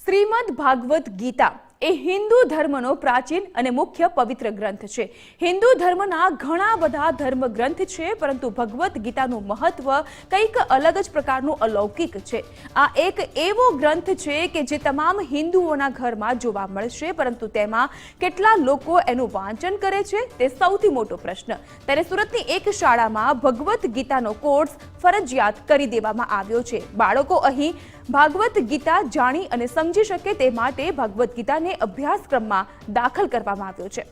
શ્રીમદ ભાગવત ગીતા એ હિન્દુ ધર્મનો પ્રાચીન અને મુખ્ય પવિત્ર ગ્રંથ છે। હિન્દુ ધર્મના ઘણા બધા ધર્મ ગ્રંથ છે, પરંતુ ભગવત ગીતાનું મહત્વ કંઈક અલગ જ પ્રકારનું અલૌકિક છે। આ એક એવો ગ્રંથ છે કે જે તમામ હિન્દુઓના ઘરમાં જોવા મળશે, પરંતુ તેમાં કેટલા લોકો એનું વાંચન કરે છે તે સૌથી મોટો પ્રશ્ન। ત્યારે સુરતની એક શાળામાં ભગવત ગીતાનો કોર્સ ફરજિયાત કરી દેવામાં આવ્યો છે। બાળકો અહીં ભાગવત ગીતા જાણી અને સમજી શકે તે માટે ભાગવત ગીતાને અભ્યાસક્રમમાં દાખલ કરવામાં આવ્યો છે।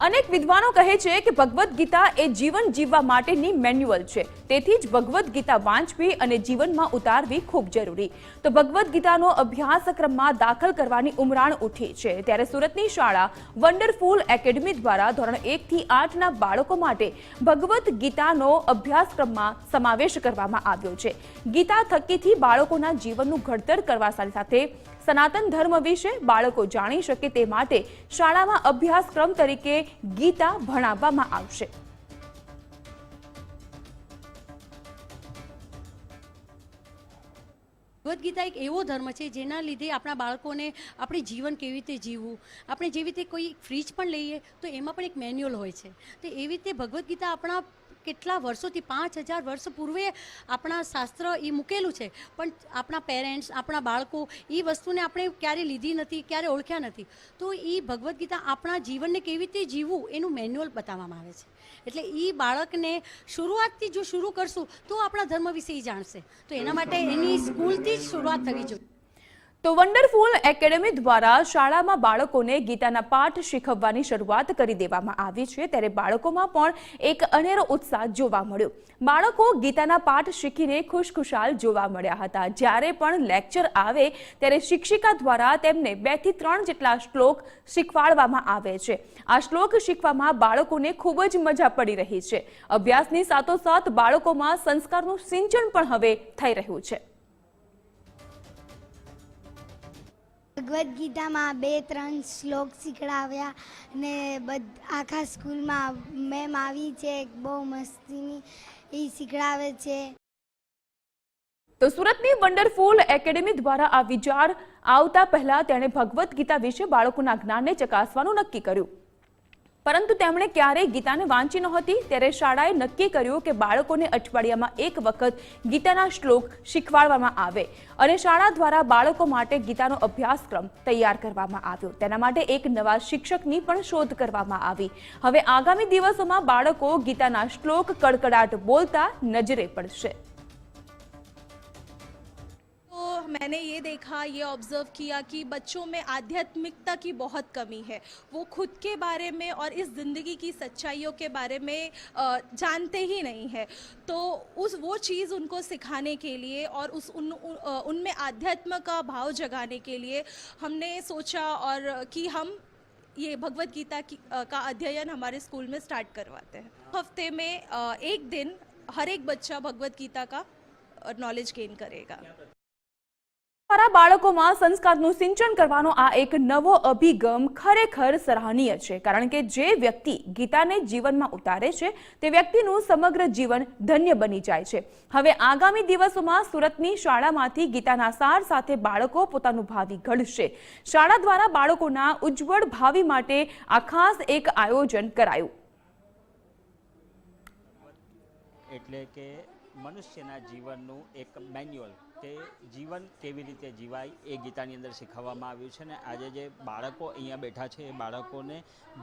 અનેક વિદ્વાનો કહે છે કે ભગવત ગીતા એ જીવન જીવવા માટેની મેન્યુઅલ છે, તેથી જ ભગવત ગીતા વાંચવી અને જીવનમાં ઉતારવી ખૂબ જરૂરી। તો ભગવત ગીતાનો અભ્યાસક્રમમાં દાખલ કરવાની ઉમરાણ ઉઠી છે, ત્યારે સુરતની શાળા વન્ડરફુલ એકેડમી દ્વારા ધોરણ 1 થી 8ના બાળકો માટે ભગવત ગીતાનો અભ્યાસક્રમમાં સમાવેશ કરવામાં આવ્યો છે। ગીતા થકીથી બાળકોના જીવનનું ઘડતર કરવા સાથે સનાતન ધર્મ વિશે બાળકો જાણી શકે તે માટે શાળામાં અભ્યાસક્રમ તરીકે ગીતા ભણાવવામાં આવશે। ભગવદ્ ગીતા એક એવો ધર્મ છે જેના લીધે આપણા બાળકોને આપણે જીવન કેવી રીતે જીવવું, આપણે જેવી રીતે કોઈ ફ્રીજ પણ લઈએ તો એમાં પણ એક મેન્યુઅલ હોય છે। તો એવી રીતે ભગવદ્ ગીતા આપણા કેટલા વર્ષોથી 5000 વર્ષ પૂર્વે આપણા શાસ્ત્ર એ મૂકેલું છે, પણ આપણા પેરેન્ટ્સ, આપણા બાળકો એ વસ્તુને આપણે ક્યારે લીધી નથી, ક્યારે ઓળખ્યા નથી। તો એ ભગવદ્ ગીતા આપણા જીવનને કેવી રીતે જીવવું એનું મેન્યુઅલ બતાવવામાં આવે છે। એટલે એ બાળકને શરૂઆતથી જો શરૂ કરશું તો આપણા ધર્મ વિશે એ જાણશે। તો એના માટે એની સ્કૂલથી જ શરૂઆત થવી જોઈએ। તો વન્ડરફુલ એકેડમી દ્વારા શાળામાં બાળકોને ગીતાના પાઠ શીખવવાની શરૂઆત કરી દેવામાં આવી છે, ત્યારે બાળકોમાં પણ એક અનેરો ઉત્સાહ જોવા મળ્યો। બાળકો ગીતાના પાઠ શીખીને ખુશખુશાલ જોવા મળ્યા હતા। જ્યારે પણ લેક્ચર આવે ત્યારે શિક્ષિકા દ્વારા તેમને 2 થી 3 જેટલા શ્લોક શીખવાડવામાં આવે છે। આ શ્લોક શીખવામાં બાળકોને ખૂબ જ મજા પડી રહી છે। અભ્યાસની સાથોસાથ બાળકોમાં સંસ્કારનું સિંચન પણ હવે થઈ રહ્યું છે। ભગવદ્ ગીતામાં 2-3 શ્લોક શીખડાવ્યા ને આખા સ્કૂલમાં મેમ આવી છે, બહુ મસ્તીની એ શીખડાવે છે। તો સુરતની વન્ડરફુલ એકેડમી દ્વારા આ વિચાર આવતા પહેલા તેણે ભગવદ્ ગીતા વિશે બાળકોના જ્ઞાનને ચકાસવાનું નક્કી કર્યું, પરંતુ તેમણે ક્યારેય ગીતાને વાંચી નહોતી। ત્યારે શાળાએ નક્કી કર્યું કે બાળકોને અઠવાડિયામાં 1 વખત ગીતાના શ્લોક શીખવાડવામાં આવે અને શાળા દ્વારા બાળકો માટે ગીતાનો અભ્યાસક્રમ તૈયાર કરવામાં આવ્યો। તેના માટે એક નવા શિક્ષકની પણ શોધ કરવામાં આવી। હવે આગામી દિવસોમાં બાળકો ગીતાના શ્લોક કડકડાટ બોલતા નજરે પડશે। मैंने ये देखा, ये ऑब्ज़र्व किया कि बच्चों में आध्यात्मिकता की बहुत कमी है। वो खुद के बारे में और इस ज़िंदगी की सच्चाइयों के बारे में जानते ही नहीं है। तो वो चीज़ उनको सिखाने के लिए और उनमें आध्यात्म का भाव जगाने के लिए हमने सोचा और कि हम ये भगवत गीता का अध्ययन हमारे स्कूल में स्टार्ट करवाते हैं। हफ्ते में 1 दिन हर एक बच्चा भगवत गीता का नॉलेज गेन करेगा। મારા બાળકોમાં સંસ્કારનું સિંચન કરવાનો આ એક નવો અભિગમ ખરેખર સરાહનીય છે, કારણ કે જે વ્યક્તિ ગીતાને જીવનમાં ઉતારે છે તે વ્યક્તિનું સમગ્ર જીવન ધન્ય બની જાય છે। હવે આગામી દિવસોમાં સુરતની શાળામાંથી ગીતાના સાર સાથે બાળકો પોતાનું ભાવિ ઘડશે। શાળા દ્વારા બાળકોના ઉજ્જવળ ભાવિ માટે આ ખાસ એક આયોજન કરાયું। એટલે કે મનુષ્યના જીવનનું એક મેન્યુઅલ કે જીવન કેવી રીતે જીવાય એ ગીતાની અંદર શીખવવામાં આવ્યું છે। ને આજે જે બાળકો અહીંયા બેઠા છે એ બાળકોને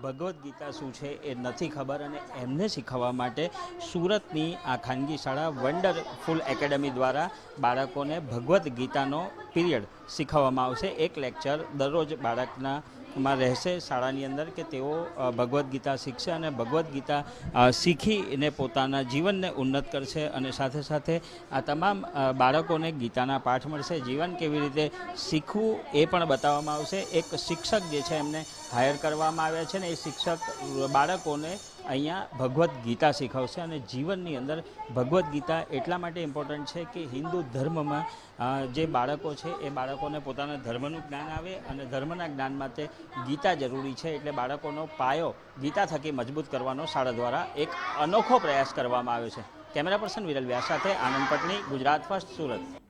ભગવદ્ ગીતા શું છે એ નથી ખબર, અને એમને શીખવવા માટે સુરતની આ ખાનગી શાળા વન્ડરફુલ એકેડમી દ્વારા બાળકોને ભગવદ્ ગીતાનો પીરિયડ શીખવવામાં આવશે। એક લેક્ચર દરરોજ બાળકના માં રહેશે શાળાની અંદર કે તેઓ ભગવદ્ ગીતા શીખશે અને ભગવદ્ ગીતા શીખીને પોતાના જીવનને ઉન્નત કરશે, અને સાથે સાથે આ તમામ બાળકોને ગીતાના પાઠ મળશે। જીવન કેવી રીતે શીખવું એ પણ બતાવવામાં આવશે। એક શિક્ષક જે છે એમને હાયર કરવામાં આવ્યા છે, ને એ શિક્ષક બાળકોને અહીંયા ભગવદ્ ગીતા શીખવશે। અને જીવનની અંદર ભગવદ્ ગીતા એટલા માટે ઇમ્પોર્ટન્ટ છે કે હિન્દુ ધર્મમાં જે બાળકો છે એ બાળકોને પોતાના ધર્મનું જ્ઞાન આવે, અને ધર્મના જ્ઞાન માટે ગીતા જરૂરી છે। એટલે બાળકોનો પાયો ગીતા થકી મજબૂત કરવાનો શાળા દ્વારા એક અનોખો પ્રયાસ કરવામાં આવ્યો છે। કેમેરા પર્સન વિરલ વ્યાસ સાથે આનંદ પટની, ગુજરાત ફર્સ્ટ, સુરત.